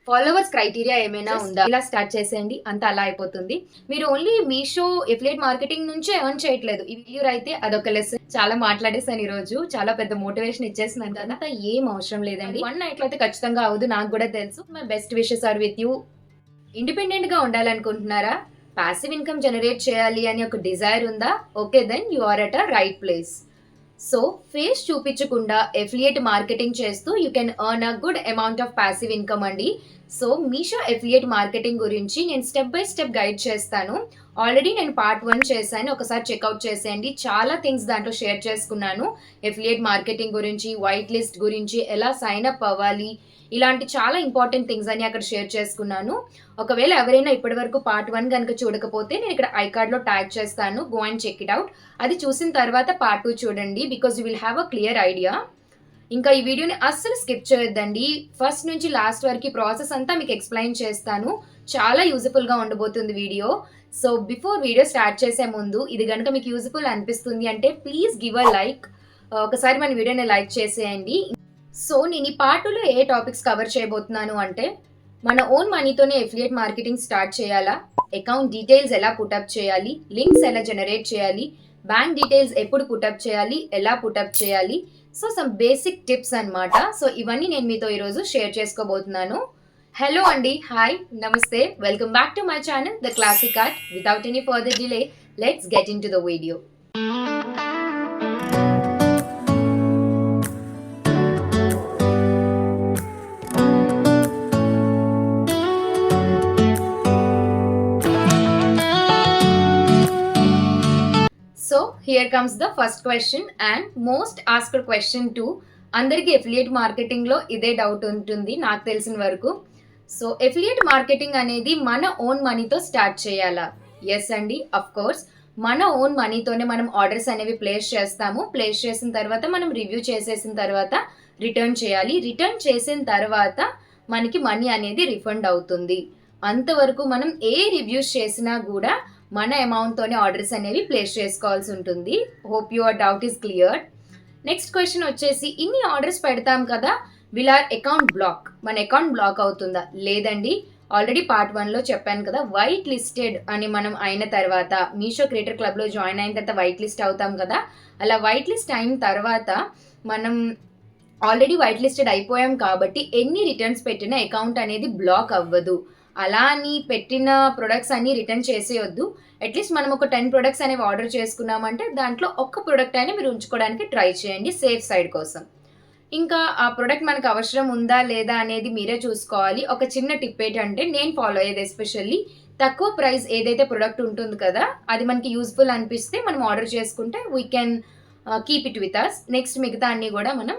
Followers criteria ఏమైనా ఉందా? ఇలా స్టార్ట్ చేసేయండి, అంత అలా అయిపోతుంది. మీరు ఓన్లీ మీషో ఎఫిలియేట్ మార్కెటింగ్ నుంచే ఎర్న్ చేయట్లేదు. ఈ వీడియో అయితే అదొక లెసన్. చాలా మాట్లాడేసాను ఈ రోజు, చాలా పెద్ద మోటివేషన్ ఇచ్చేసినాను కదా, అంతా ఏం అవసరం లేదండి. వన్ నైట్ లో అయితే ఖచ్చితంగా అవదు, నాకు కూడా తెలుసు. My best wishes are with you. Independent గా ఉండాలనుకుంటున్నారా? పాసివ్ ఇన్కమ్ జనరేట్ చేయాలి అని ఒక డిజైర్ ఉందా? Okay, then you are at a right place. So face చూపించకుండా ఎఫిలియేట్ మార్కెటింగ్ చేస్తూ you can earn a good amount of passive income అండి. So Meesho affiliate marketing గురించి నేను స్టెప్ బై స్టెప్ గైడ్ చేస్తాను. ఆల్రెడీ నేను పార్ట్ 1 చేశాను, ఒకసారి చెక్అవుట్ చేసేయండి. చాలా థింగ్స్ దాంట్లో షేర్ చేసుకున్నాను. ఎఫిలియేట్ మార్కెటింగ్ గురించి, వైట్ లిస్ట్ గురించి, ఎలా సైన్ అప్ అవ్వాలి, ఇలాంటి చాలా ఇంపార్టెంట్ థింగ్స్ అని అక్కడ షేర్ చేసుకున్నాను. ఒకవేళ ఎవరైనా ఇప్పటి వరకు పార్ట్ 1 కనుక చూడకపోతే నేను ఇక్కడ ఐకార్డ్ లో ట్యాగ్ చేస్తాను, go and check it out. అది చూసిన తర్వాత పార్ట్ 2 చూడండి, because you will have a clear idea. ఇంకా ఈ వీడియోని అస్సలు స్కిప్ చేయొద్దండి. ఫస్ట్ నుంచి లాస్ట్ వరకు ప్రాసెస్ అంతా మీకు ఎక్స్ప్లెయిన్ చేస్తాను. చాలా యూజ్ఫుల్ గా ఉండబోతుంది video. So before video start చేసే ముందు ఇది కనుక మీకు యూజ్ఫుల్ అనిపిస్తుంది అంటే ప్లీజ్ గివ్ అ లైక్. ఒకసారి మన వీడియోని లైక్ చేసేయండి. సో నేను ఈ పార్ట్ 2లో ఏ టాపిక్స్ కవర్ చేయబోతున్నాను అంటే, మన ఓన్ మనీతోనే ఎఫిలియేట్ మార్కెటింగ్ స్టార్ట్ చేయాలా, అకౌంట్ డీటెయిల్స్ ఎలా పుటప్ చేయాలి, లింక్స్ ఎలా జనరేట్ చేయాలి, బ్యాంక్ డీటెయిల్స్ ఎప్పుడు పుటప్ చేయాలి, ఎలా పుటప్ చేయాలి, సో సమ్ బేసిక్ టిప్స్ అన్నమాట. సో ఇవన్నీ నేను మీతో ఈరోజు షేర్ చేసుకోబోతున్నాను. హలో అండి, హాయ్, నమస్తే, welcome back to my channel the classic art. Without any further delay, let's get in to the video. So here comes the first question and most asked question to. అందరికీ affiliate మార్కెటింగ్లో ఇదే doubt ఉంటుంది నాకు తెలిసిన వరకు. So affiliate marketing అనేది మన own మనీతో start చేయాలా? ఎస్ అండి, అఫ్ కోర్స్. మన ఓన్ మనీతోనే మనం ఆర్డర్స్ అనేవి ప్లేస్ చేస్తాము. ప్లేస్ చేసిన తర్వాత మనం రివ్యూ చేసేసిన తర్వాత రిటర్న్ చేయాలి. రిటర్న్ చేసిన తర్వాత మనకి మనీ అనేది రిఫండ్ అవుతుంది. అంతవరకు మనం ఏ రివ్యూస్ చేసినా కూడా మన అమౌంట్తోనే ఆర్డర్స్ అనేవి ప్లేస్ చేసుకోవాల్సి ఉంటుంది. Hope your doubt is clear. Next question వచ్చేసి, ఇన్ని ఆర్డర్స్ పెడతాం కదా, విల్ ఆర్ అకౌంట్ బ్లాక్? మన అకౌంట్ బ్లాక్ అవుతుందా? లేదండి. ఆల్రెడీ పార్ట్ 1లో చెప్పాను కదా, వైట్ లిస్టెడ్ అని మనం అయిన తర్వాత, మీషో క్రియేటర్ క్లబ్లో జాయిన్ అయిన తర్వాత వైట్ లిస్ట్ అవుతాం కదా, అలా వైట్ లిస్ట్ అయిన తర్వాత మనం ఆల్రెడీ వైట్ లిస్టెడ్ అయిపోయాం కాబట్టి ఎన్ని రిటర్న్స్ పెట్టినా అకౌంట్ అనేది బ్లాక్ అవ్వదు. అలా అని పెట్టిన ప్రొడక్ట్స్ అన్ని రిటర్న్ చేసేయొద్దు. అట్లీస్ట్ మనం ఒక 10 ప్రొడక్ట్స్ అనేవి ఆర్డర్ చేసుకున్నామంటే దాంట్లో ఒక్క ప్రొడక్ట్ అయినా మీరు ఉంచుకోవడానికి ట్రై చేయండి, సేఫ్ సైడ్ కోసం. ఇంకా ఆ ప్రొడక్ట్ మనకు అవసరం ఉందా లేదా అనేది మీరే చూసుకోవాలి. ఒక చిన్న టిప్ ఏంటంటే, నేను ఫాలో అయ్యేది ఎస్పెషల్లీ, తక్కువ ప్రైస్ ఏదైతే ప్రొడక్ట్ ఉంటుంది కదా, అది మనకి యూస్ఫుల్ అనిపిస్తే మనం ఆర్డర్ చేసుకుంటే we can keep it with us. Next మిగతా అన్ని కూడా మనం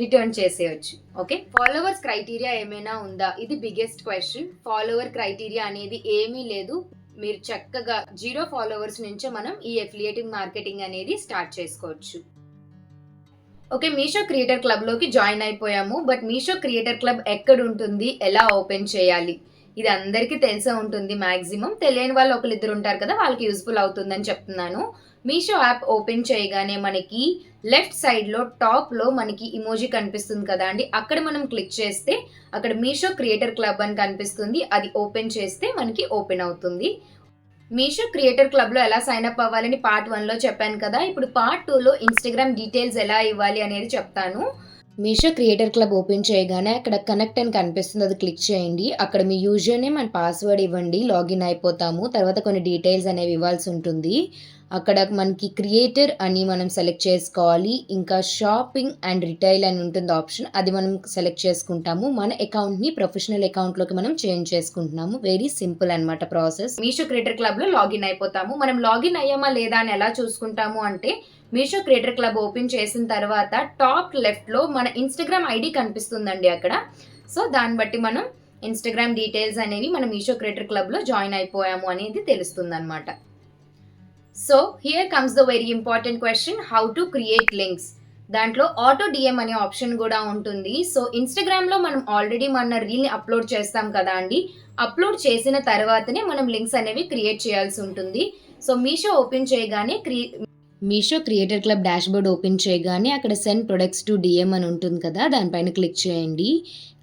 రిటర్న్ చేసేయచ్చు. ఓకే, ఫాలోవర్స్ క్రైటీరియా ఏమైనా ఉందా? ఇది బిగ్గెస్ట్ క్వశ్చన్. ఫాలోవర్ క్రైటీరియా అనేది ఏమీ లేదు. మీరు చక్కగా 0 ఫాలోవర్స్ నుంచే మనం ఈ ఎఫిలియేటింగ్ మార్కెటింగ్ అనేది స్టార్ట్ చేసుకోవచ్చు. ఓకే, మీషో క్రియేటర్ క్లబ్లోకి జాయిన్ అయిపోయాము. బట్ మీషో క్రియేటర్ క్లబ్ ఎక్కడ ఉంటుంది, ఎలా ఓపెన్ చేయాలి, ఇది అందరికీ తెలిసే ఉంటుంది మ్యాక్సిమం. తెలియని వాళ్ళు ఒకరిద్దరు ఉంటారు కదా, వాళ్ళకి యూస్ఫుల్ అవుతుందని చెప్తున్నాను. మీషో యాప్ ఓపెన్ చేయగానే మనకి లెఫ్ట్ సైడ్లో టాప్లో మనకి ఇమోజీ కనిపిస్తుంది కదా అండి, అక్కడ మనం క్లిక్ చేస్తే అక్కడ మీషో క్రియేటర్ క్లబ్ అని కనిపిస్తుంది. అది ఓపెన్ చేస్తే మనకి ఓపెన్ అవుతుంది. మీషో క్రియేటర్ క్లబ్లో ఎలా సైన్ అప్ అవ్వాలని పార్ట్ 1లో చెప్పాను కదా, ఇప్పుడు పార్ట్ 2లో ఇన్స్టాగ్రామ్ డీటెయిల్స్ ఎలా ఇవ్వాలి అనేది చెప్తాను. మీషో క్రియేటర్ క్లబ్ ఓపెన్ చేయగానే అక్కడ కనెక్ట్ అని కనిపిస్తుంది, అది క్లిక్ చేయండి. అక్కడ మీ యూజర్ నేమ్ అండ్ పాస్వర్డ్ ఇవ్వండి, లాగిన్ అయిపోతాము. తర్వాత కొన్ని డీటెయిల్స్ అనేవి ఇవ్వాల్సి ఉంటుంది. అక్కడ మనకి క్రియేటర్ అని మనం సెలెక్ట్ చేసుకోవాలి. ఇంకా షాపింగ్ అండ్ రిటైల్ అని ఉంటుంది ఆప్షన్, అది మనం సెలెక్ట్ చేసుకుంటాము. మన అకౌంట్ని ప్రొఫెషనల్ అకౌంట్లోకి మనం చేంజ్ చేసుకుంటున్నాము. వెరీ సింపుల్ అనమాట ప్రాసెస్. మీషో క్రియేటర్ క్లబ్లో లాగిన్ అయిపోతాము. మనం లాగిన్ అయ్యామా లేదా అని ఎలా చూసుకుంటాము అంటే, మీషో క్రియేటర్ క్లబ్ ఓపెన్ చేసిన తర్వాత టాప్ లెఫ్ట్లో మన ఇన్స్టాగ్రామ్ ఐడి కనిపిస్తుందండి అక్కడ. సో దాన్ని బట్టి మనం ఇన్స్టాగ్రామ్ డీటెయిల్స్ అనేవి మన మీషో క్రియేటర్ క్లబ్లో జాయిన్ అయిపోయాము అనేది తెలుస్తుంది అనమాట. So here comes the very important question, how to create links. దాంట్లో ఆటో డిఎం అనే ఆప్షన్ కూడా ఉంటుంది. సో ఇన్స్టాగ్రామ్లో మనం ఆల్రెడీ మన రీల్ని అప్లోడ్ చేస్తాం కదా అండి, అప్లోడ్ చేసిన తర్వాతనే మనం లింక్స్ అనేవి క్రియేట్ చేయాల్సి ఉంటుంది. సో మీషో ఓపెన్ చేయగానే Meesho creator club dashboard open చేయగానే అక్కడ సెండ్ ప్రొడక్ట్స్ టు డీఎం అని ఉంటుంది కదా! దానిపైన క్లిక్ చేయండి.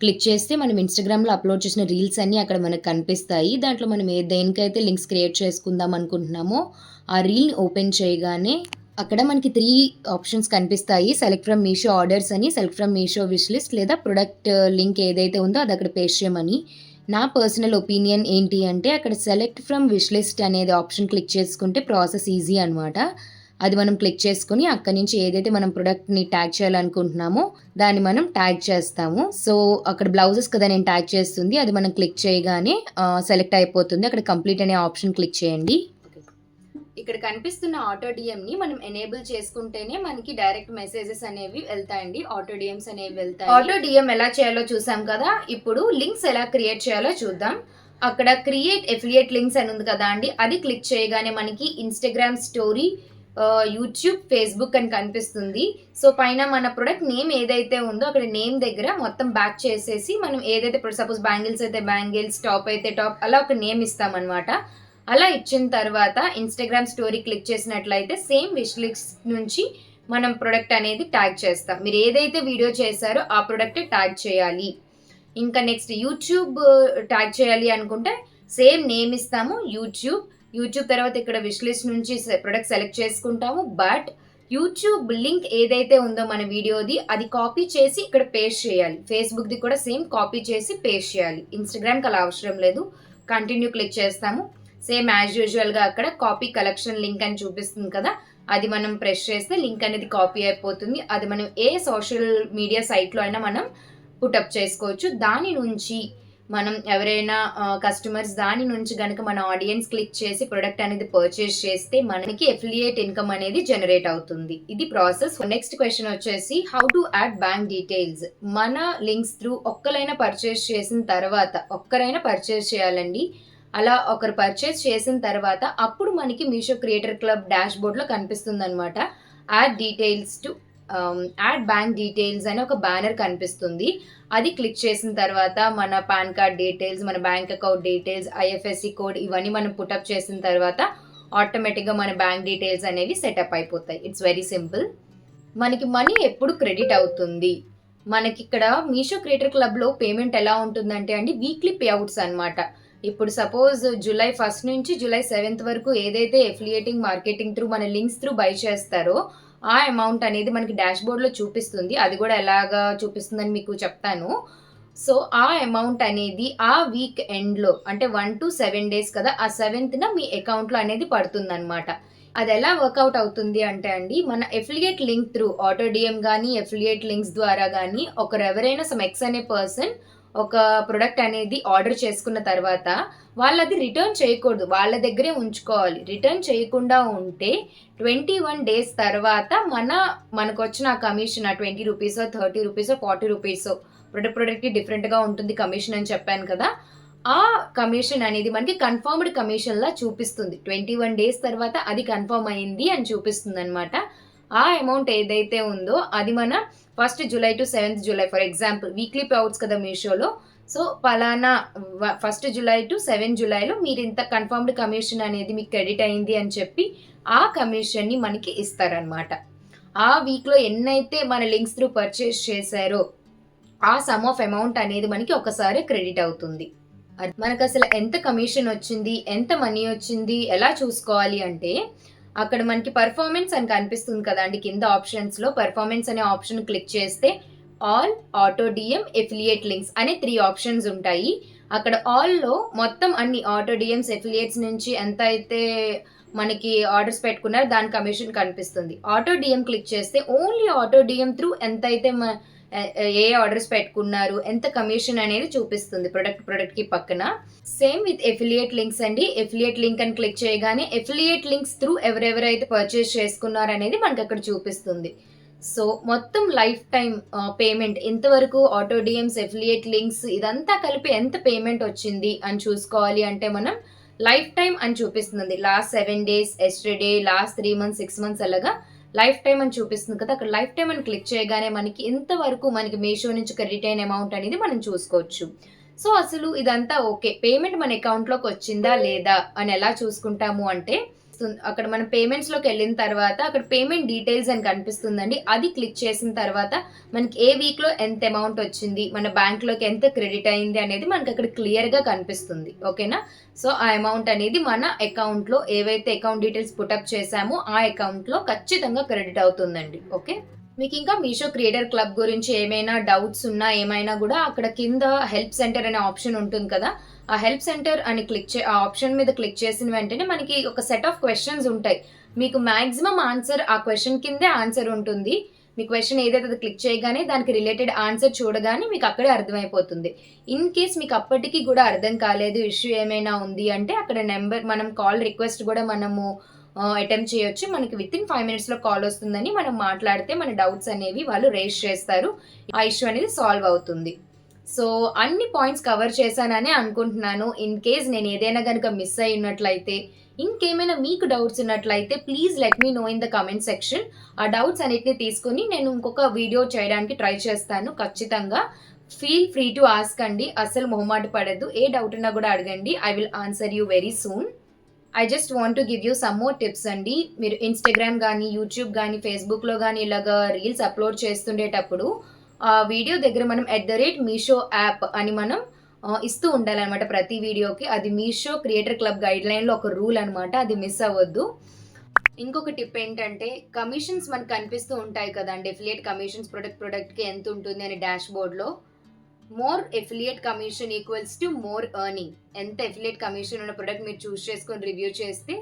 క్లిక్ చేస్తే మనం ఇన్‌స్టాగ్రామ్‌లో అప్‌లోడ్ చేసిన రీల్స్ అన్నీ అక్కడ మనకు కనిపిస్తాయి. దాంట్లో మనం దేనికైతే లింక్స్ క్రియేట్ చేసుకుందాం అనుకుంటున్నామో, ఆ రీల్‌ని ఓపెన్ చేయగానే అక్కడ మనకి 3 ఆప్షన్స్ కనిపిస్తాయి. సెలెక్ట్ ఫ్రమ్ మీషో ఆర్డర్స్ అని, select from Meesho wish list లేదా ప్రొడక్ట్ లింక్ ఏదైతే ఉందో అది అక్కడ పేస్ట్ చేయమని. నా పర్సనల్ ఒపీనియన్ ఏంటి అంటే అక్కడ సెలెక్ట్ ఫ్రమ్ విష్ లిస్ట్ అనేది ఆప్షన్ క్లిక్ చేసుకుంటే ప్రాసెస్ ఈజీ అనమాట. అది మనం క్లిక్ చేసుకొని అక్కడి నుంచి ఏదైతే మనం ప్రొడక్ట్‌ని ట్యాగ్ చేయాలనుకుంటున్నామో దాన్ని మనం ట్యాగ్ చేస్తాము. సో, అక్కడ బ్లౌజెస్ కదా నేను ట్యాగ్ చేస్తుంది. అది మనం క్లిక్ చేయగానే సెలెక్ట్ అయిపోతుంది. అక్కడ కంప్లీట్ అనే ఆప్షన్ క్లిక్ చేయండి. ఇక్కడ కనిపిస్తున్న ఆటో డీఎంని మనం ఎనేబుల్ చేసుకుంటేనే మనకి డైరెక్ట్ మెసేజెస్ అనేవి వెళ్తాయండి. ఆటో డీఎమ్స్ అనేవి వెళ్తాయి. ఆటో డీఎం ఎలా చేయాలో చూసాం కదా! ఇప్పుడు లింక్స్ ఎలా క్రియేట్ చేయాలో చూద్దాం. అక్కడ క్రియేట్ ఎఫిలియేట్ లింక్స్ అని ఉంది కదా అండి, అది క్లిక్ చేయగానే మనకి ఇన్‌స్టాగ్రామ్ స్టోరీ, యూట్యూబ్, ఫేస్‌బుక్ అని కనిపిస్తుంది. సో, పైన మన ప్రొడక్ట్ నేమ్ ఏదైతే ఉందో అక్కడ నేమ్ దగ్గర మొత్తం బ్యాక్ చేసేసి మనం ఏదైతే ఇప్పుడు సపోజ్ బ్యాంగిల్స్ అయితే బ్యాంగిల్స్, టాప్ అయితే టాప్ అలా ఒక నేమ్ ఇస్తామనమాట. అలా ఇచ్చిన తర్వాత ఇన్‌స్టాగ్రామ్ స్టోరీ క్లిక్ చేసినట్లయితే సేమ్ విష్ లిస్ట్ నుంచి మనం ప్రొడక్ట్ అనేది ట్యాగ్ చేస్తాం. మీరు ఏదైతే వీడియో చేశారో ఆ ప్రొడక్టే ట్యాగ్ చేయాలి. ఇంకా నెక్స్ట్ యూట్యూబ్ ట్యాగ్ చేయాలి అనుకుంటే సేమ్ నేమ్ ఇస్తాము యూట్యూబ్ తర్వాత ఇక్కడ విష్ లిస్ట్ నుంచి ప్రొడక్ట్ సెలెక్ట్ చేసుకుంటాము. బట్ యూట్యూబ్ లింక్ ఏదైతే ఉందో మన వీడియోది అది కాపీ చేసి ఇక్కడ పేస్ట్ చేయాలి. ఫేస్‌బుక్‌ది కూడా సేమ్ కాపీ చేసి పేస్ట్ చేయాలి. ఇన్‌స్టాగ్రామ్‌కి అలా అవసరం లేదు. కంటిన్యూ క్లిక్ చేస్తాము. సేమ్ యాజ్ యూజువల్‌గా అక్కడ కాపీ కలెక్షన్ లింక్ అని చూపిస్తుంది కదా! అది మనం ప్రెస్ చేస్తే లింక్ అనేది కాపీ అయిపోతుంది. అది మనం ఏ సోషల్ మీడియా సైట్‌లో అయినా మనం పుటప్ చేసుకోవచ్చు. దాని నుంచి మనం ఎవరైనా కస్టమర్స్ దాని నుంచి గనక మన ఆడియన్స్ క్లిక్ చేసి ప్రొడక్ట్ అనేది పర్చేస్ చేస్తే మనకి ఎఫిలియేట్ ఇన్‌కమ్ అనేది జనరేట్ అవుతుంది. ఇది ప్రాసెస్. నెక్స్ట్ క్వెషన్ వచ్చేసి how to add bank details. మన లింక్స్ త్రూ ఒక్కరైనా పర్చేస్ చేసిన తర్వాత ఒక్కరైనా పర్చేస్ చేయాలండి. అలా ఒకరు పర్చేస్ చేసిన తర్వాత అప్పుడు మనకి మీషో క్రియేటర్ క్లబ్ డాష్‌బోర్డ్‌లో కనిపిస్తుందనమాట. Add details to add bank details అని ఒక బ్యానర్ కనిపిస్తుంది. అది క్లిక్ చేసిన తర్వాత మన పాన్ కార్డ్ డీటెయిల్స్, మన bank account details, IFSC code ఇవన్నీ మనం పుటప్ చేసిన తర్వాత ఆటోమేటిక్‌గా మన బ్యాంక్ డీటెయిల్స్ అనేవి సెటప్ అయిపోతాయి. It's very simple. మనకి మనీ ఎప్పుడు క్రెడిట్ అవుతుంది? మనకిక్కడ మీషో క్రియేటర్ క్లబ్‌లో పేమెంట్ ఎలా ఉంటుందంటే అండి వీక్లీ పే అవుట్స్ అనమాట. ఇప్పుడు సపోజ్ జూలై 1 నుంచి జూలై 7 వరకు ఏదైతే ఎఫిలియేటింగ్ మార్కెటింగ్ త్రూ మన లింక్స్ త్రూ బై చేస్తారో ఆ అమౌంట్ అనేది మనకి డాష్‌బోర్డ్‌లో చూపిస్తుంది. అది కూడా ఎలాగా చూపిస్తుందని మీకు చెప్తాను. సో, ఆ అమౌంట్ అనేది ఆ వీక్ ఎండ్‌లో అంటే 1-7 డేస్ కదా! ఆ 7థ్‌న మీ అకౌంట్‌లో అనేది పడుతుందనమాట. అదెలా వర్కౌట్ అవుతుంది అంటే అండి, మన affiliate link through auto DM గానీ, ఎఫిలియేట్ లింక్స్ ద్వారా గానీ ఒకరెవరైనా సమ్ ఎక్స్ అనే పర్సన్ ఒక ప్రొడక్ట్ అనేది ఆర్డర్ చేసుకున్న తర్వాత వాళ్ళది రిటర్న్ చేయకూడదు. వాళ్ళ దగ్గరే ఉంచుకోవాలి. రిటర్న్ చేయకుండా ఉంటే 21 డేస్ తర్వాత మనకొచ్చిన ఆ కమిషన్ ఆ రూ. 20, రూ. 30, రూ. 40 ప్రొడక్ట్‌కి డిఫరెంట్‌గా ఉంటుంది కమిషన్ అని చెప్పాను కదా! ఆ కమిషన్ అనేది మనకి కన్ఫర్మ్డ్ కమిషన్‌లా చూపిస్తుంది. 21 డేస్ తర్వాత అది కన్ఫర్మ్ అయింది అని చూపిస్తుందనమాట. ఆ అమౌంట్ ఏదైతే ఉందో అది మన 1 July to 7 July for example weekly pay outs కదా మీషోలో. సో, పలానా 1 జూలై టు 7 జూలైలో మీరింత కన్ఫర్మ్డ్ కమిషన్ అనేది మీకు క్రెడిట్ అయింది అని చెప్పి ఆ కమిషన్‌ని మనకి ఇస్తారనమాట. ఆ వీక్‌లో ఎన్నైతే మన లింక్స్ త్రూ పర్చేస్ చేశారో ఆ సమ్ ఆఫ్ అమౌంట్ అనేది మనకి ఒకసారి క్రెడిట్ అవుతుంది. మనకసలు ఎంత కమిషన్ వచ్చింది, ఎంత మనీ వచ్చింది, ఎలా చూసుకోవాలి అంటే, అక్కడ మనకి పెర్ఫార్మన్స్ అని కనిపిస్తుంది కదండీ కింద ఆప్షన్స్‌లో పెర్ఫార్మన్స్ అనే ఆప్షన్ క్లిక్ చేస్తే all, auto DM, affiliate links అనే 3 ఆప్షన్స్ ఉంటాయి. అక్కడ ఆల్‌లో మొత్తం అన్ని ఆటో డీఎమ్స్, ఎఫిలియేట్స్ నుంచి ఎంత అయితే మనకి ఆర్డర్స్ పెట్టుకున్నారో దాని కమిషన్ కనిపిస్తుంది. ఆటో డీఎం క్లిక్ చేస్తే ఓన్లీ ఆటో డీఎం త్రూ ఎంతైతే ఏ ఆర్డర్స్ పెట్టుకున్నారు, ఎంత కమిషన్ అనేది చూపిస్తుంది ప్రొడక్ట్‌కి పక్కన. సేమ్ విత్ ఎఫిలియేట్ లింక్స్ అండి. ఎఫిలియేట్ లింక్ అని క్లిక్ చేయగానే ఎఫిలియేట్ లింక్స్ త్రూ ఎవరెవరైతే పర్చేస్ చేసుకున్నారనేది మనకక్కడ చూపిస్తుంది. సో, మొత్తం లైఫ్ టైమ్ పేమెంట్ ఇంతవరకు ఆటో డీఎమ్స్, ఎఫిలియేట్ లింక్స్ ఇదంతా కలిపి ఎంత పేమెంట్ వచ్చింది అని చూసుకోవాలి అంటే మనం లైఫ్ టైమ్ అని చూపిస్తుంది. Last 7 days, yesterday, last 3 months, 6 months అలాగా లైఫ్ టైమ్ అని చూపిస్తుంది కదా! అక్కడ లైఫ్ టైమ్ అని క్లిక్ చేయగానే మనకి ఇంతవరకు మనకి మీషో నుంచి క్రెడిట్ అయిన అమౌంట్ అనేది మనం చూసుకోవచ్చు. సో, అసలు ఇదంతా ఓకే. పేమెంట్ మన అకౌంట్‌లోకి వచ్చిందా లేదా అని ఎలా చూసుకుంటాము అంటే అక్కడ మనం పేమెంట్స్‌లోకి వెళ్ళిన తర్వాత అక్కడ పేమెంట్ డీటెయిల్స్ అని కనిపిస్తుందండి. అది క్లిక్ చేసిన తర్వాత మనకి ఏ వీక్‌లో ఎంత అమౌంట్ వచ్చింది, మన బ్యాంక్‌లోకి ఎంత క్రెడిట్ అయింది అనేది మనకి అక్కడ క్లియర్‌గా కనిపిస్తుంది. ఓకేనా? సో, ఆ అమౌంట్ అనేది మన అకౌంట్‌లో ఏవైతే అకౌంట్ డీటెయిల్స్ పుటప్ చేసామో ఆ అకౌంట్‌లో ఖచ్చితంగా క్రెడిట్ అవుతుందండి. ఓకే. మీకింకా మీషో క్రియేటర్ క్లబ్ గురించి ఏమైనా డౌట్స్ ఉన్నా, ఏమైనా గూడా అక్కడ కింద హెల్ప్ సెంటర్ అనే ఆప్షన్ ఉంటుంది కదా! ఆ హెల్ప్ సెంటర్ అని ఆ ఆప్షన్ మీద క్లిక్ చేసిన వెంటనే మనకి ఒక సెట్ ఆఫ్ క్వెషన్స్ ఉంటాయి. మీకు మాక్సిమం ఆన్సర్ ఆ క్వెషన్ కిందే ఆన్సర్ ఉంటుంది. మీ క్వెషన్ ఏదైతే అది క్లిక్ చేయగానే దానికి రిలేటెడ్ ఆన్సర్ చూడగానే మీకు అక్కడే అర్థమైపోతుంది. ఇన్ కేస్ మీకు అప్పటికి గూడా అర్థం కాలేదు, ఇష్యూ ఏమైనా ఉంది అంటే అక్కడ మనం కాల్ రిక్వెస్ట్ గూడా మనము అటెంప్ట్ చేయొచ్చు. మనకి వితిన్ 5 మినిట్స్‌లో కాల్ వస్తుందని మనం మాట్లాడితే మన డౌట్స్ అనేవి వాళ్ళు రైజ్ చేస్తారు. ఆ ఇష్యూ అనేది సాల్వ్ అవుతుంది. సో, అన్ని పాయింట్స్ కవర్ చేశాననే అనుకుంటున్నాను. ఇన్ కేస్ నేను ఏదైనా గనుక మిస్ అయ్యి ఉన్నట్లయితే, ఇంకేమైనా మీకు డౌట్స్ ఉన్నట్లయితే please let me know in the comment section. ఆ డౌట్స్ అన్నిటిని తీసుకొని నేను ఇంకొక వీడియో చేయడానికి ట్రై చేస్తాను ఖచ్చితంగా. ఫీల్ ఫ్రీ టు ఆస్క్ అండి. అస్సలు మొహమాట పడొద్దు. ఏ డౌట్ ఉన్నా కూడా అడగండి. I will answer you very soon. I just want to give you some more tips అండి. మీరు ఇన్‌స్టాగ్రామ్ గానీ, యూట్యూబ్ గానీ, ఫేస్‌బుక్‌లో గానీ ఇలాగా రీల్స్ అప్‌లోడ్ చేస్తుండేటప్పుడు ఆ వీడియో దగ్గర మనం @మీషో యాప్ అని మనం ఇస్తూ ఉండాలనమాట ప్రతి వీడియోకి. అది మీషో క్రియేటర్ క్లబ్ గైడ్‌లైన్‌లో ఒక రూల్ అనమాట. అది మిస్ అవ్వద్దు. ఇంకొక టిప్ ఏంటంటే కమిషన్స్ మనకు కనిపిస్తూ ఉంటాయి కదండీ! ఎఫిలియేట్ కమిషన్స్ ప్రొడక్ట్‌కి ఎంతుంటుంది అని డాష్‌బోర్డ్‌లో. More affiliate commission equals to more earning. ఎంత ఎఫిలియేట్ కమిషన్ ఉన్న ప్రొడక్ట్ మీరు చూస్ చేసుకొని రివ్యూ చేస్తే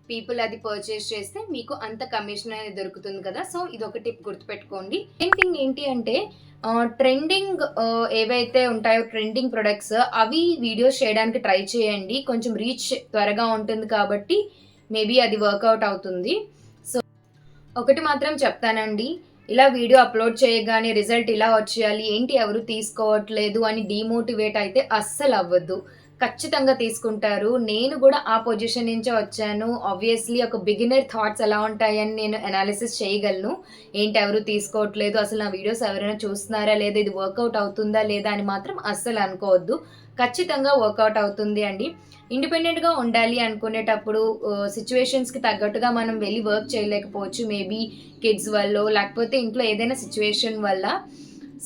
పీపుల్ అది పర్చేస్ చేస్తే మీకు అంత కమిషన్ అనేది దొరుకుతుంది కదా! సో, ఇదొక టిప్ గుర్తుపెట్టుకోండి. సెకండ్ థింగ్ ఏంటి అంటే ట్రెండింగ్ ఏవైతే ఉంటాయో ట్రెండింగ్ ప్రొడక్ట్స్ అవి వీడియోస్ చేయడానికి ట్రై చేయండి. కొంచెం రీచ్ త్వరగా ఉంటుంది కాబట్టి మేబీ అది వర్కౌట్ అవుతుంది. సో, ఒకటి మాత్రం చెప్తానండి. ఇలా వీడియో అప్‌లోడ్ చేయగానే రిజల్ట్ ఇలా వచ్చేయాలి, ఏంటి ఎవరు తీసుకోవట్లేదు అని డీమోటివేట్ అయితే అస్సలవ్వద్దు. ఖచ్చితంగా తీసుకుంటారు. నేను గూడా ఆ పొజిషన్ నుంచే వచ్చాను. ఆబ్వియస్‌లీ ఒక బిగినర్ థాట్స్ ఎలా ఉంటాయని నేను అనాలిసిస్ చేయగలను. ఏంటి ఎవరు తీసుకోవట్లేదు, అసలు నా వీడియోస్ ఎవరైనా చూస్తున్నారా లేదా, ఇది వర్కౌట్ అవుతుందా లేదా అని మాత్రం అస్సలు అనుకోవద్దు. ఖచ్చితంగా వర్కౌట్ అవుతుంది అండి. ఇండిపెండెంట్‌గా ఉండాలి అనుకునేటప్పుడు సిట్యుయేషన్స్‌కి తగ్గట్టుగా మనం వెళ్లి వర్క్ చేయలేకపోవచ్చు. మేబీ కిడ్స్ వల్లో, లేకపోతే ఇంట్లో ఏదైనా సిట్యుయేషన్ వల్ల.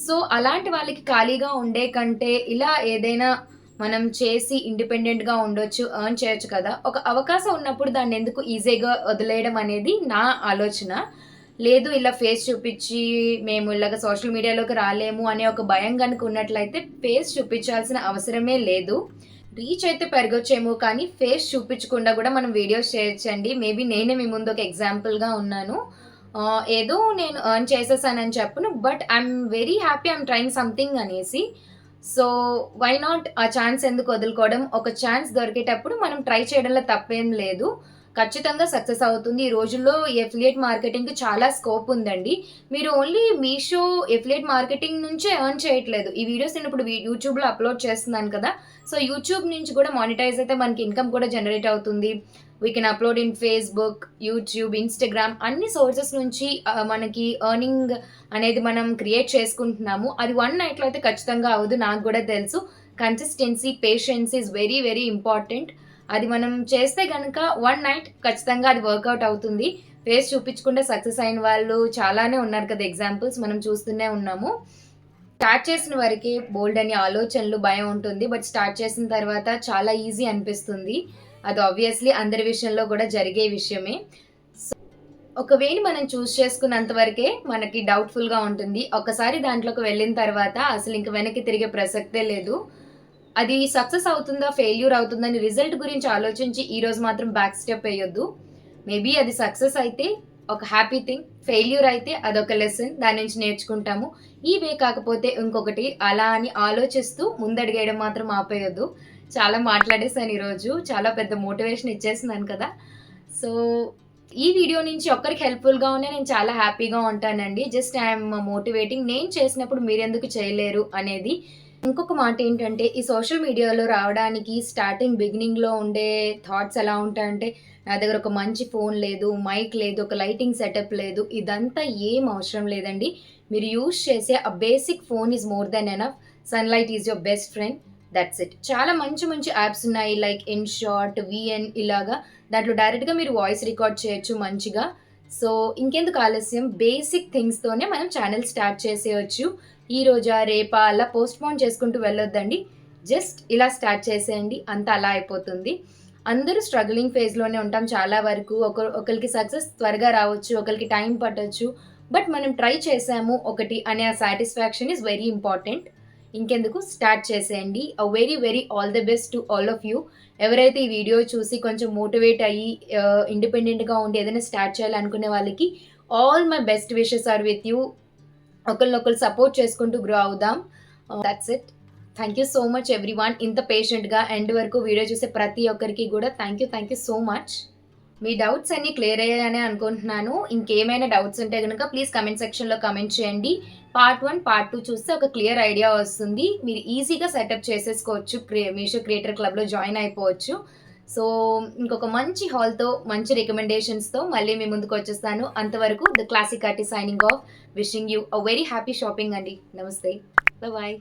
సో, అలాంటి వాళ్ళకి ఖాళీగా ఉండే కంటే ఇలా ఏదైనా మనం చేసి ఇండిపెండెంట్‌గా ఉండొచ్చు, ఎర్న్ చేయొచ్చు కదా! ఒక అవకాశం ఉన్నప్పుడు దాన్నెందుకు ఈజీగా వదిలేయడం అనేది నా ఆలోచన. లేదు ఇలా ఫేస్ చూపిచ్చి మేము ఇలాగ సోషల్ మీడియాలోకి రాలేము అనే ఒక భయం గనుక ఉన్నట్లయితే ఫేస్ చూపించాల్సిన అవసరమే లేదు. రీచ్ అయితే పెరగొచ్చేమో కానీ ఫేస్ చూపించకుండా గూడా మనం వీడియోస్ చేయొచ్చండి. మేబీ నేనే మీ ముందు ఒక ఎగ్జాంపుల్‌గా ఉన్నాను. ఏదో నేను ఎర్న్ చేసేసానని చెప్పను. But I'm very happy I'm trying something అనేసి. సో, వై నాట్ ఆ ఛాన్స్ ఎందుకు వదులుకోవడం? ఒక ఛాన్స్ దొరికేటప్పుడు మనం ట్రై చేయడంలో తప్పేం లేదు. ఖచ్చితంగా సక్సెస్ అవుతుంది. ఈ రోజుల్లో ఎఫిలియేట్ మార్కెటింగ్‌కి చాలా స్కోప్ ఉందండి. మీరు ఓన్లీ మీషో ఎఫిలియేట్ మార్కెటింగ్ నుంచే ఎర్న్ చేయట్లేదు. ఈ వీడియోస్ నేను ఇప్పుడు యూట్యూబ్‌లో అప్‌లోడ్ చేస్తున్నాను కదా! సో, యూట్యూబ్ నుంచి కూడా మానిటైజ్ అయితే మనకి ఇన్‌కమ్ కూడా జనరేట్ అవుతుంది. We can upload in Facebook, YouTube, Instagram అన్ని సోర్సెస్ నుంచి మనకి ఎర్నింగ్ అనేది మనం క్రియేట్ చేసుకుంటున్నాము. అది వన్ నైట్‌లో అయితే ఖచ్చితంగా అవ్వదు. నాకు గూడా తెలుసు. Consistency, patience is very, very important. అది మనం చేస్తే గనక వన్ నైట్ ఖచ్చితంగా అది వర్కౌట్ అవుతుంది. ఫేస్ చూపించకుండా సక్సెస్ అయిన వాళ్ళు చాలానే ఉన్నారు కదా! ఎగ్జాంపుల్స్ మనం చూస్తూనే ఉన్నాము. స్టార్ట్ చేసిన వరకే బోలెడన్ని ఆలోచనలు, భయం ఉంటుంది. బట్ స్టార్ట్ చేసిన తర్వాత చాలా ఈజీ అనిపిస్తుంది. అది ఆబ్వియస్‌లీ అందరి విషయంలో గూడా జరిగే విషయమే. ఒక వేని మనం చూజ్ చేసుకున్నంత వరకే మనకి డౌట్‌ఫుల్‌గా ఉంటుంది. ఒక్కసారి దాంట్లోకి వెళ్ళిన తర్వాత అసలింక వెనక్కి తిరిగే ప్రసక్తే లేదు. అది సక్సెస్ అవుతుందా? ఫెయిల్యూర్ అవుతుందా? అని రిజల్ట్ గురించి ఆలోచించి ఈరోజు మాత్రం బ్యాక్ స్టెప్ ఎయొద్దు. మేబీ అది సక్సెస్ అయితే ఒక హ్యాపీ థింగ్. ఫెయిల్యూర్ అయితే అదొక లెసన్. దాని నుంచి నేర్చుకుంటాము. ఈ వే కాకపోతే ఇంకొకటి అలా అని ఆలోచిస్తూ ముందడుగేయడం మాత్రం ఆపేయొద్దు. చాలా మాట్లాడేసాను ఈరోజు. చాలా పెద్ద మోటివేషన్ ఇచ్చేస్తున్నాను కదా! సో, ఈ వీడియో నుంచి ఒక్కరికి హెల్ప్‌ఫుల్‌గా ఉన్నా నేను చాలా హ్యాపీగా ఉంటానండి. Just I'm motivating. నేను చేసినప్పుడు మీరెందుకు చేయలేరు అనేది. ఇంకొక మాటేంటంటే, ఈ సోషల్ మీడియాలో రావడానికి బిగినింగ్‌లో ఉండే థాట్స్ ఎలా ఉంటాయంటే, నా దగ్గర ఒక మంచి ఫోన్ లేదు, మైక్ లేదు, ఒక లైటింగ్ సెటప్ లేదు. ఇదంతా ఏం అవసరం లేదండి. మీరు యూజ్ చేసే ఆ basic phone is more than enough. Sunlight is your best friend. That's it. చాలా మంచి మంచి యాప్స్ ఉన్నాయి లైక్ ఇన్‌షాట్, వీఎన్ ఇలాగా. దాంట్లో డైరెక్ట్‌గా మీరు వాయిస్ రికార్డ్ చేయొచ్చు మంచిగా. సో, ఇంకెందుకు ఆలస్యం బేసిక్ థింగ్స్‌తోనే మనం ఛానెల్ స్టార్ట్ చేసేయొచ్చు. ఈ రోజా, రేపా అలా పోస్ట్‌పోన్ చేసుకుంటూ వెళ్ళొద్దండి. జస్ట్ ఇలా స్టార్ట్ చేసేయండి. అంతా అలా అయిపోతుంది. అందరూ స్ట్రగలింగ్ ఫేజ్‌లోనే ఉంటాం చాలా వరకు. ఒకళ్ళకి సక్సెస్ త్వరగా రావచ్చు. ఒకళ్ళకి టైం పట్టొచ్చు. బట్ మనం ట్రై చేసాము ఒకటి అనే ఆ సాటిస్ఫాక్షన్ ఈస్ వెరీ ఇంపార్టెంట్. ఇంకెందుకు స్టార్ట్ చేసేయండి. Very very all the best to all of you. ఎవరైతే ఈ వీడియో చూసి కొంచెం మోటివేట్ అయ్యి ఇండిపెండెంట్‌గా ఉండి ఏదైనా స్టార్ట్ చేయాలనుకునే వాళ్ళకి all my best wishes are with you. ఒకళ్ళనొకళ్ళు సపోర్ట్ చేసుకుంటూ గ్రో అవుదాం. That's it. Thank you so much everyone. ఇంత పేషెంట్‌గా ఎండ్ వరకు వీడియో చూసే ప్రతి ఒక్కరికి కూడా థ్యాంక్ యూ సో మచ్. మీ డౌట్స్ అన్నీ క్లియర్ అయ్యాయనే అనుకుంటున్నాను. ఇంకేమైనా డౌట్స్ ఉంటే గనుక ప్లీజ్ కామెంట్ సెక్షన్‌లో కామెంట్ చేయండి. పార్ట్ 1, పార్ట్ 2 చూస్తే ఒక క్లియర్ ఐడియా వస్తుంది. మీరు ఈజీగా సెటప్ చేసేసుకోవచ్చు. మీషో క్రియేటర్ క్లబ్‌లో జాయిన్ అయిపోవచ్చు. సో, ఇంకొక మంచి హాల్‌తో, మంచి రికమెండేషన్స్‌తో మళ్ళీ మీ ముందుకొచ్చేస్తాను. అంతవరకు the classic artist signing off. Wishing you a very happy shopping అండి. నమస్తే. బాయ్.